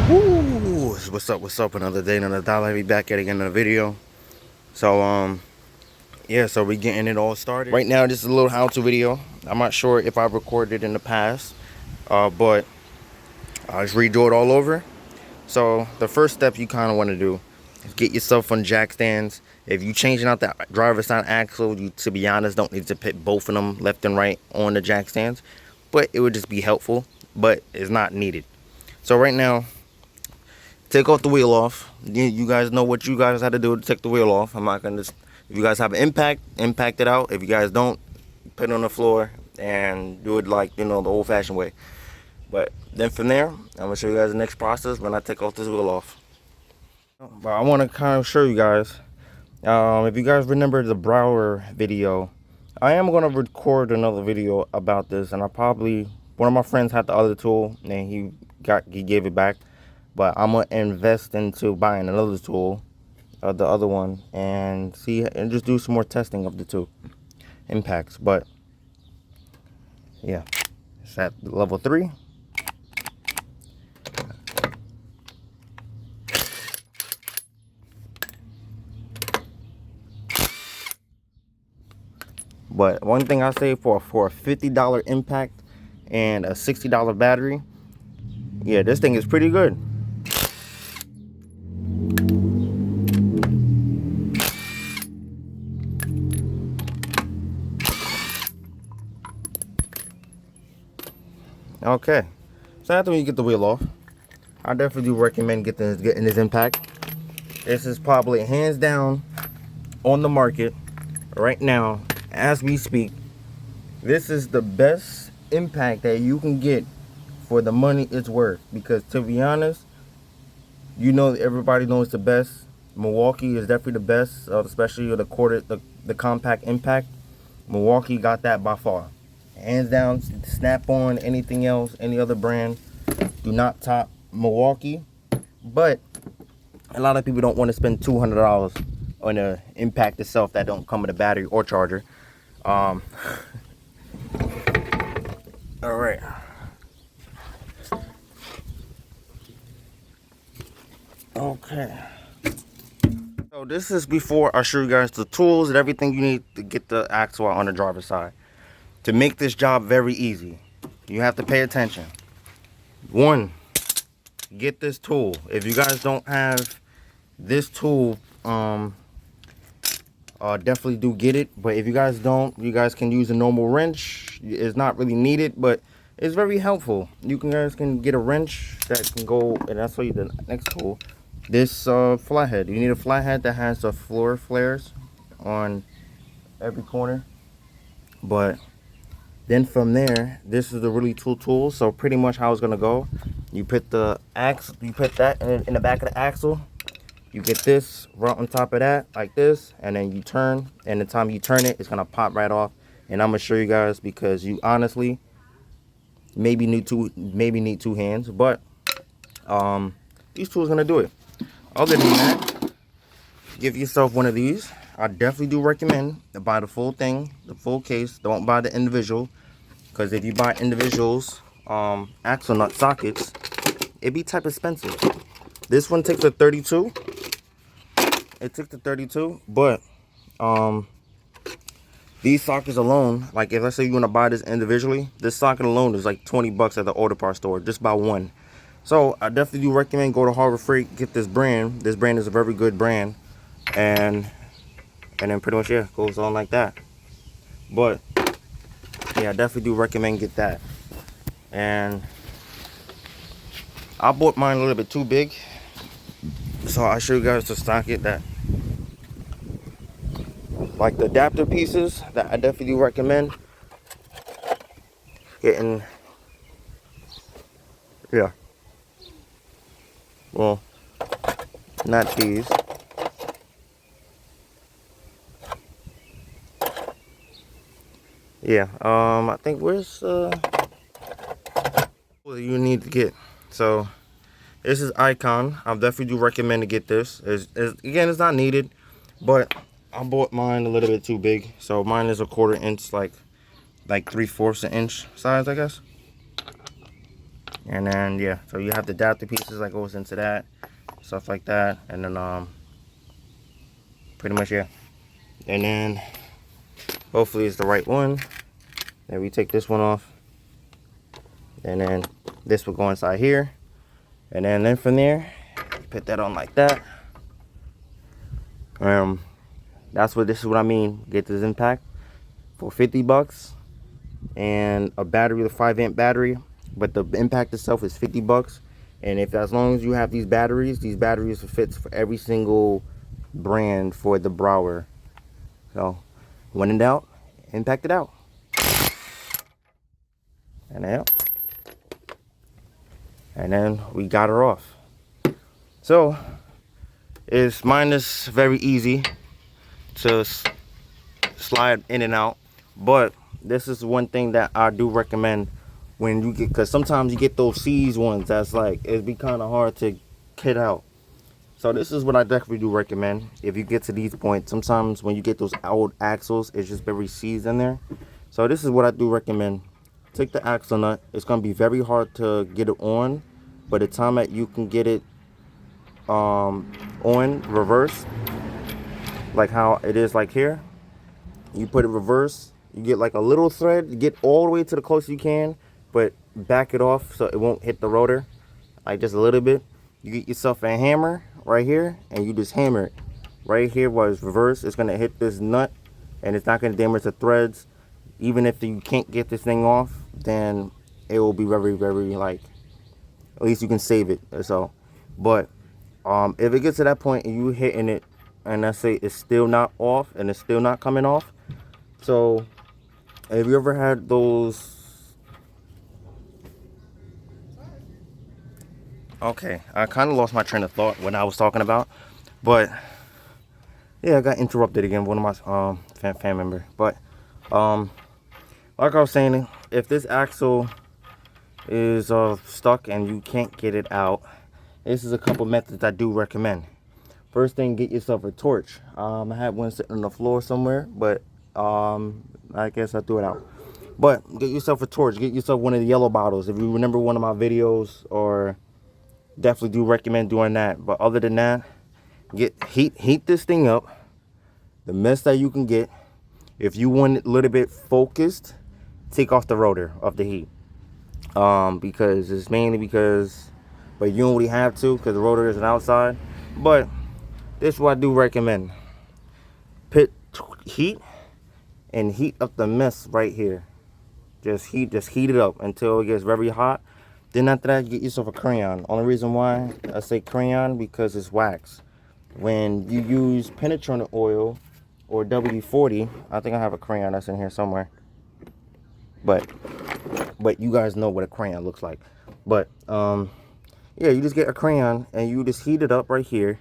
Woo! What's up? Another day, another dollar. Be back at again in a video. So yeah, so we getting it all started. Right now, this is a little how-to video. I'm not sure if I've recorded it in the past, but I'll just redo it all over. So the first step you kind of want to do is get yourself on jack stands. If you changing out the driver's side axle, you, to be honest, don't need to put both of them left and right on the jack stands, but it would just be helpful, but it's not needed. So right now, take off the wheel off. You guys know what you guys had to do to take the wheel off. I'm not gonna just, if you guys have an impact it out. If you guys don't, put it on the floor and do it like, you know, the old-fashioned way. But then from there, I'm gonna show you guys the next process when I take off this wheel off. But I want to kind of show you guys, if you guys remember the Brower video, I am gonna record another video about this, and one of my friends had the other tool and he gave it back. But I'm gonna invest into buying another tool, the other one, and just do some more testing of the two impacts. But yeah, it's at level 3. But one thing I say for a $50 impact and a $60 battery, yeah, this thing is pretty good. Okay, so after you get the wheel off, I definitely do recommend getting this impact. This is probably hands down on the market right now as we speak. This is the best impact that you can get for the money it's worth, because to be honest, you know, everybody knows the best. Milwaukee is definitely the best, especially the compact impact. Milwaukee got that by far. Hands down. Snap-on, anything else, any other brand, do not top Milwaukee. But a lot of people don't want to spend $200 on the impact itself that don't come with a battery or charger. All right. Okay. So this is before I show you guys the tools and everything you need to get the axle out on the driver's side. To make this job very easy, you have to pay attention. 1, get this tool. If you guys don't have this tool, definitely do get it. But if you guys don't, you guys can use a normal wrench. It's not really needed, but it's very helpful. You guys can get a wrench that can go, and I'll show you the next tool. This flathead. You need a flathead that has the floor flares on every corner. But then from there, this is the really tool. So pretty much how it's gonna go, you put the axle, you put that in the back of the axle. You get this right on top of that, like this, and then you turn. And the time you turn it, it's gonna pop right off. And I'm gonna show you guys, because you honestly maybe need two hands, but these tools gonna do it. Other than that, give yourself one of these. I definitely do recommend to buy the full thing, the full case. Don't buy the individual, because if you buy individuals axle nut sockets, it'd be type expensive. This one takes a 32. It took the 32, but these sockets alone, like if let's say you want to buy this individually, this socket alone is like 20 bucks at the auto parts store, just buy one. So I definitely do recommend go to Harbor Freight, get this brand. This brand is a very good brand, and then pretty much, yeah, goes on like that. But yeah, I definitely do recommend get that. And I bought mine a little bit too big, so I'll show you guys the socket that, like the adapter pieces, that I definitely do recommend getting. Yeah, well, not these. Yeah, I think where's what you need to get. So this is Icon. I definitely do recommend to get this. Again, it's not needed, but I bought mine a little bit too big. So mine is a 1/4 inch, like 3/4 inch size, I guess. And then yeah, so you have the adapter pieces that goes into that, stuff like that, and then pretty much yeah. And then hopefully it's the right one. Then we take this one off, and then this will go inside here, and then from there, put that on like that. This is what I mean. Get this impact for 50 bucks, and a battery with a 5-amp battery. But the impact itself is 50 bucks. And if, as long as you have these batteries fit for every single brand for the Brower. So when in doubt, impact it out. And then we got her off. So mine is very easy to slide in and out, but this is one thing that I do recommend when you get, because sometimes you get those C's ones that's like, it'd be kind of hard to get out. So this is what I definitely do recommend. If you get to these points, sometimes when you get those old axles, it's just very seized in there. So this is what I do recommend. Take the axle nut. It's going to be very hard to get it on, but the time that you can get it on reverse, like how it is like here, you put it reverse, you get like a little thread, you get all the way to the closest you can, but back it off so it won't hit the rotor, like just a little bit. You get yourself a hammer right here, and you just hammer it right here while it's reversed. It's going to hit this nut, and it's not going to damage the threads. Even if you can't get this thing off, then it will be very, very, like, at least you can save it. So, but if it gets to that point and you hitting it, and let's say it's still not off and it's still not coming off, so have you ever had those? Okay, I kind of lost my train of thought when I was talking about, but yeah, I got interrupted again, one of my fan member. But like I was saying, if this axle is stuck and you can't get it out, this is a couple methods I do recommend. First thing, get yourself a torch. I had one sitting on the floor somewhere, but I guess I threw it out. But get yourself a torch. Get yourself one of the yellow bottles. If you remember one of my videos, or definitely do recommend doing that. But other than that, heat this thing up the best that you can get. If you want it a little bit focused, take off the rotor of the heat, because it's mainly because, but you don't really have to because the rotor isn't outside. But this is what I do recommend. Put heat up the mess right here. Just heat it up until it gets very hot. Then after that, get yourself a crayon. Only reason why I say crayon, because it's wax. When you use penetrant oil or WD-40, I think I have a crayon that's in here somewhere. But you guys know what a crayon looks like. But yeah, you just get a crayon and you just heat it up right here.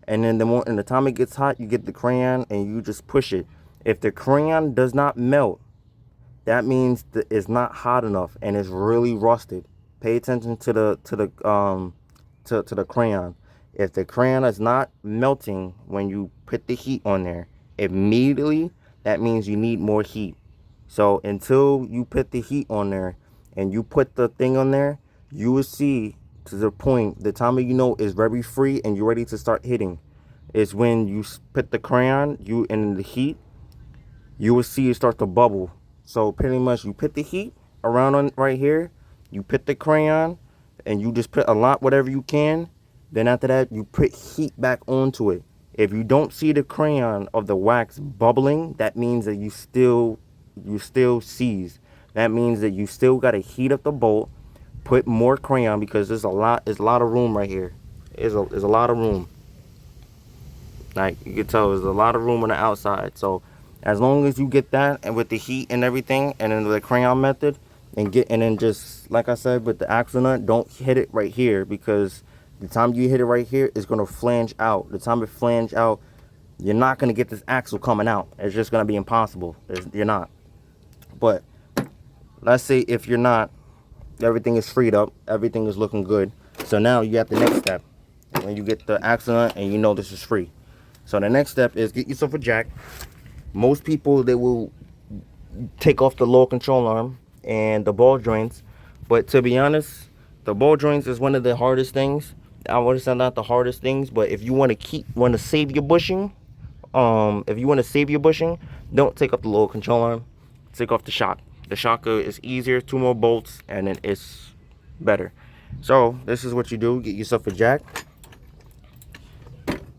And then the time it gets hot, you get the crayon and you just push it. If the crayon does not melt, that means that it's not hot enough and it's really rusted. Pay attention to the crayon. If the crayon is not melting when you put the heat on there immediately, that means you need more heat. So until you put the heat on there and you put the thing on there, you will see to the point, the time you know is very free and you're ready to start hitting. Is when you put the crayon, you in the heat, you will see it start to bubble. So pretty much you put the heat around on right here, you put the crayon, and you just put a lot, whatever you can. Then after that, you put heat back onto it. If you don't see the crayon of the wax bubbling, that means that you still seized. That means that you still got to heat up the bolt, put more crayon, because there's a lot of room right here. There's a lot of room. Like you can tell, there's a lot of room on the outside. So as long as you get that, and with the heat and everything, and then the crayon method, and then just like I said with the axle nut, don't hit it right here, because the time you hit it right here, it's gonna flange out. The time it flange out, you're not gonna get this axle coming out. It's just gonna be impossible. You're not. But let's say if you're not, everything is freed up, everything is looking good. So now you got the next step. When you get the axle nut and you know this is free. So the next step is get yourself a jack. Most people, they will take off the lower control arm and the ball joints, but to be honest, The ball joints is one of the hardest things. I would say not the hardest things, but if you want to save your bushing, don't take off the little control arm. Take off the shock. The shock is easier, 2 more bolts, and then it's better. So this is what you do: get yourself a jack.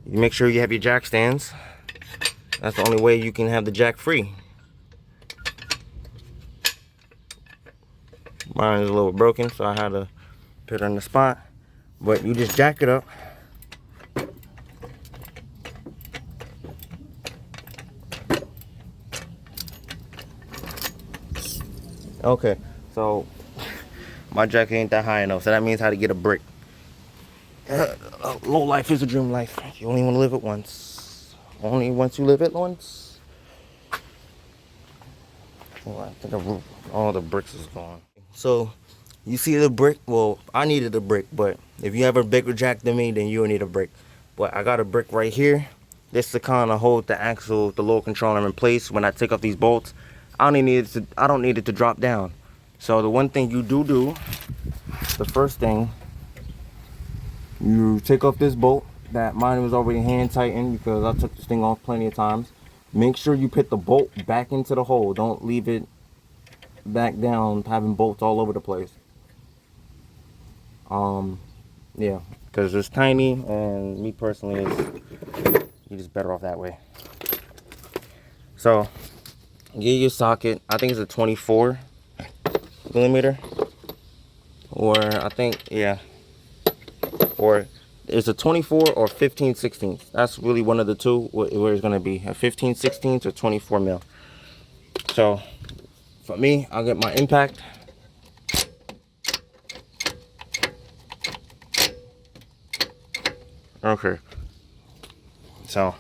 You make sure you have your jack stands. That's the only way you can have the jack free. Mine is a little broken, so I had to put it on the spot. But you just jack it up. Okay, so my jack ain't that high enough, so that means how to get a brick. Low life is a dream life. You only want to live it once. Only once you live it once. Oh, I think all the bricks is gone. So you see the brick? Well, I needed a brick, but if you have a bigger jack than me, then you'll need a brick. But I got a brick right here. This to kind of hold the axle, the lower controller in place when I take off these bolts. I don't need it to drop down. So the one thing you do, the first thing, you take off this bolt. That mine was already hand tightened because I took this thing off plenty of times. Make sure you put the bolt back into the hole. Don't leave it back down, having bolts all over the place. Yeah, because it's tiny, and me personally, you're just better off that way. So get your socket. I think it's a 24 millimeter, or I think, yeah, or it's a 24 or 15/16. That's really one of the two where it's gonna be a 15/16 or 24 mil. So for me, I'll get my impact. Okay, so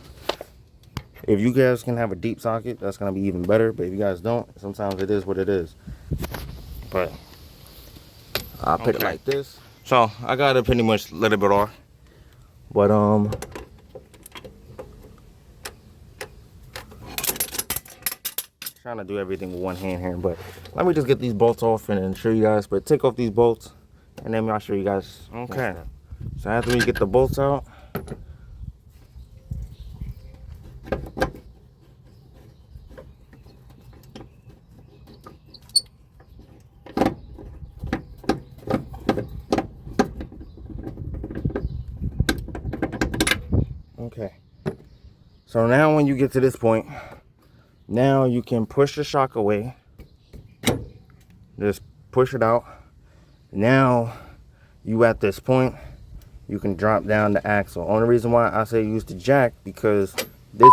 if you guys can have a deep socket, that's gonna be even better. But if you guys don't, sometimes it is what it is. But I'll put it like this. So I gotta pretty much let it bit off. But trying to do everything with one hand here. But let me just get these bolts off and then show you guys. But take off these bolts, and then I'll show you guys. Okay. So after we get the bolts out, okay. So now when you get to this point, now you can push the shock away. Just push it out. Now you at this point, you can drop down the axle. Only reason why I say use the jack, because this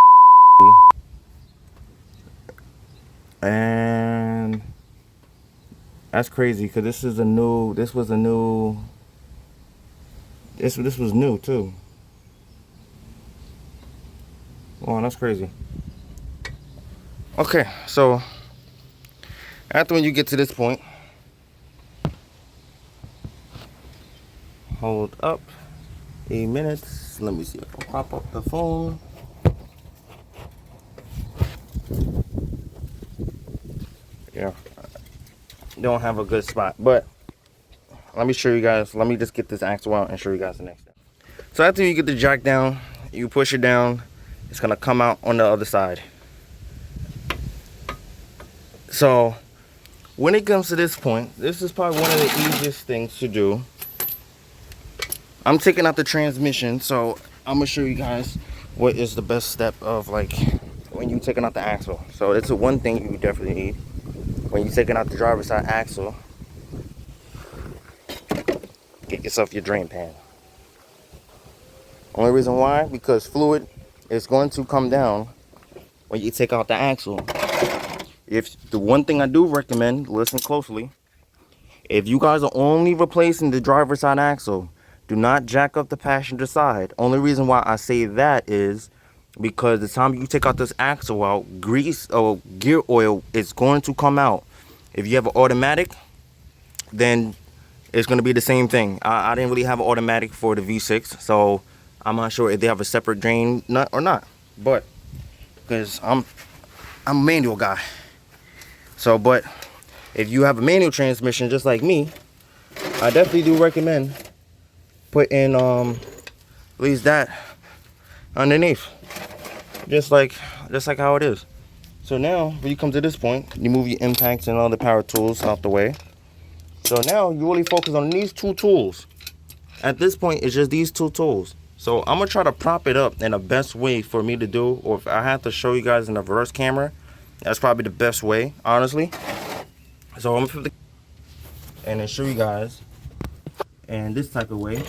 and that's crazy, because this was new too. Oh, that's crazy. Okay, so after when you get to this point, hold up 8 minutes. Let me see if I'll pop up the phone. Yeah, don't have a good spot, but let me show you guys. Let me just get this axle out and show you guys the next step. So after you get the jack down, you push it down, it's gonna come out on the other side. So when it comes to this point, this is probably one of the easiest things to do. I'm taking out the transmission, so I'm gonna show you guys what is the best step of, like, when you're taking out the axle. So it's the one thing you definitely need when you're taking out the driver's side axle. Get yourself your drain pan. Only reason why, because fluid is going to come down when you take out the axle. If the one thing I do recommend, listen closely, if you guys are only replacing the driver's side axle, do not jack up the passenger side. Only reason why I say that is because the time you take out this axle out, grease or gear oil is going to come out. If you have an automatic, then it's going to be the same thing. I didn't really have an automatic for the V6, so I'm not sure if they have a separate drain nut or not. But because I'm a manual guy. So, but if you have a manual transmission just like me, I definitely do recommend putting at least that underneath, just like how it is. So now when you come to this point, you move your impacts and all the power tools out the way. So now you really focus on these two tools. At this point, it's just these two tools. So I'm gonna try to prop it up in the best way for me to do, or if I have to show you guys in the reverse camera, that's probably the best way, honestly. So I'm gonna flip the and then show you guys in this type of way.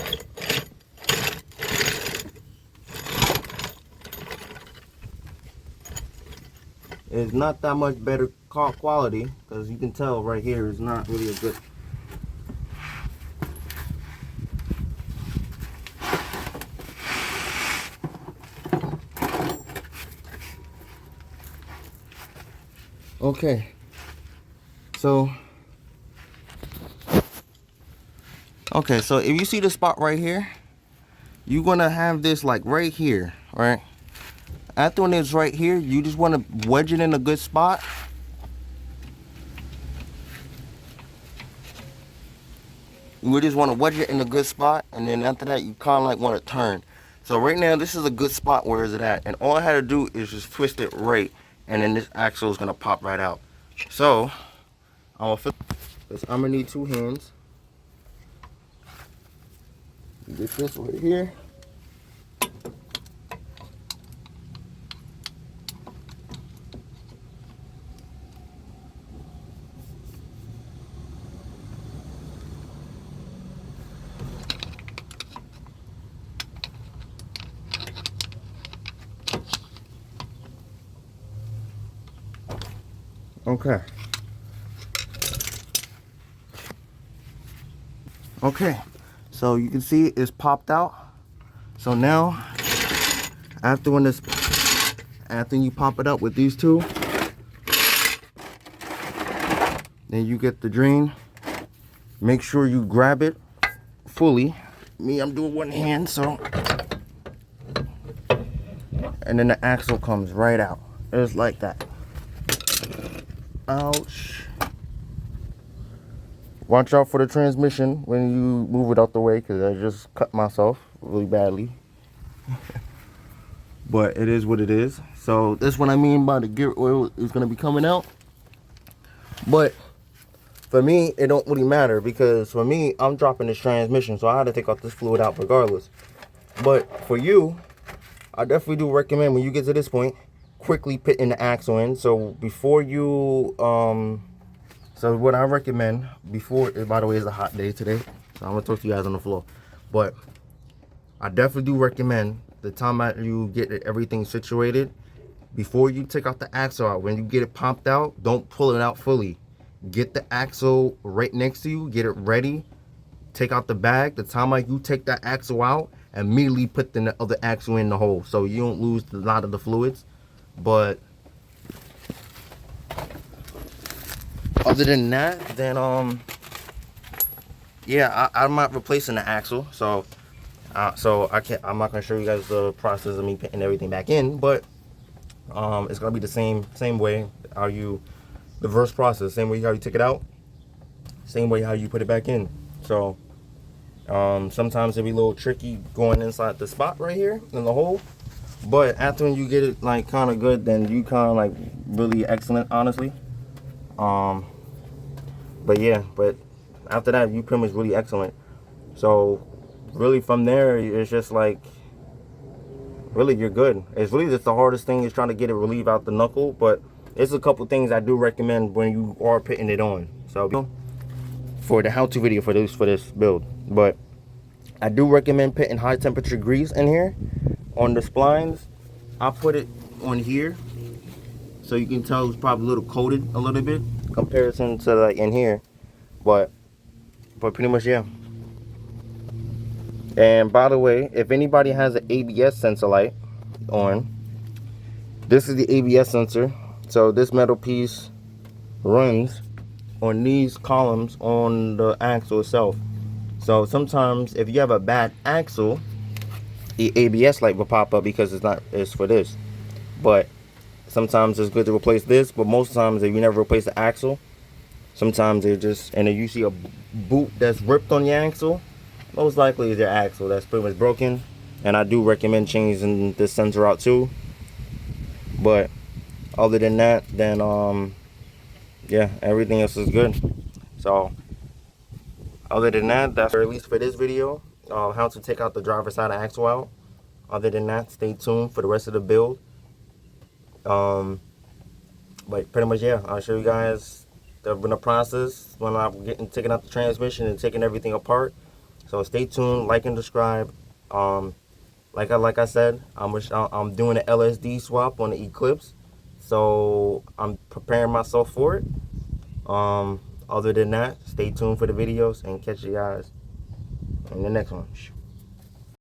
It's not that much better quality, because you can tell right here it's not really a good. Okay, so if you see the spot right here, you're gonna have this like right here, right? After when it's right here, you just want to wedge it in a good spot. You just want to wedge it in a good spot, and then after that, you kind of like want to turn. So right now, this is a good spot where is it at, and all I had to do is just twist it right, and then this axle is gonna pop right out. So I'm gonna need two hands. Get this right here. Okay, so you can see it's popped out. So now, after you pop it up with these two, then you get the drain. Make sure you grab it fully. Me, I'm doing one hand, so. And then the axle comes right out. It's like that. Ouch. Watch out for the transmission when you move it out the way, because I just cut myself really badly. But it is what it is. So that's what I mean by the gear oil is going to be coming out. But for me, it don't really matter, because for me, I'm dropping this transmission, so I had to take out this fluid out regardless. But for you, I definitely do recommend when you get to this point, quickly putting the axle in. So before you so what I recommend before, by the way, it's a hot day today, so I'm gonna talk to you guys on the floor, but I definitely do recommend the time that you get everything situated, before you take out the axle out, when you get it popped out, don't pull it out fully. Get the axle right next to you, get it ready, take out the bag. The time like you take that axle out, immediately put the other axle in the hole, so you don't lose a lot of the fluids. But other than that, then yeah, I'm not replacing the axle, so I'm not gonna show you guys the process of me putting everything back in, but it's gonna be the same way how you, the reverse process, same way how you take it out, same way how you put it back in. So sometimes it'll be a little tricky going inside the spot right here in the hole, but after when you get it like kind of good, then you kind of like really excellent, honestly. But yeah, but after that, you pretty much really excellent. So really from there, it's just like, really you're good. It's really just the hardest thing is trying to get it relieve out the knuckle, but it's a couple things I do recommend when you are putting it on. So for the how-to video for this build, but I do recommend putting high temperature grease in here on the splines. I put it on here, so you can tell it's probably a little coated a little bit comparison to like in here, but pretty much, yeah. And by the way, if anybody has an ABS sensor light on, this is the ABS sensor. So this metal piece runs on these columns on the axle itself. So sometimes if you have a bad axle, the ABS light will pop up because it's for this. But sometimes it's good to replace this, but most times if you never replace the axle, Sometimes they're just, and if you see a boot that's ripped on your axle, most likely is your axle that's pretty much broken. And I do recommend changing this sensor out too. But other than that, then yeah, everything else is good. So other than that, that's at least for this video, how to take out the driver's side axle out. Other than that, stay tuned for the rest of the build. But pretty much, yeah, I'll show you guys the process when I'm taking out the transmission and taking everything apart. So stay tuned, like and subscribe. Like I said, I'm doing an LSD swap on the Eclipse, so I'm preparing myself for it. Other than that, stay tuned for the videos and catch you guys in the next one.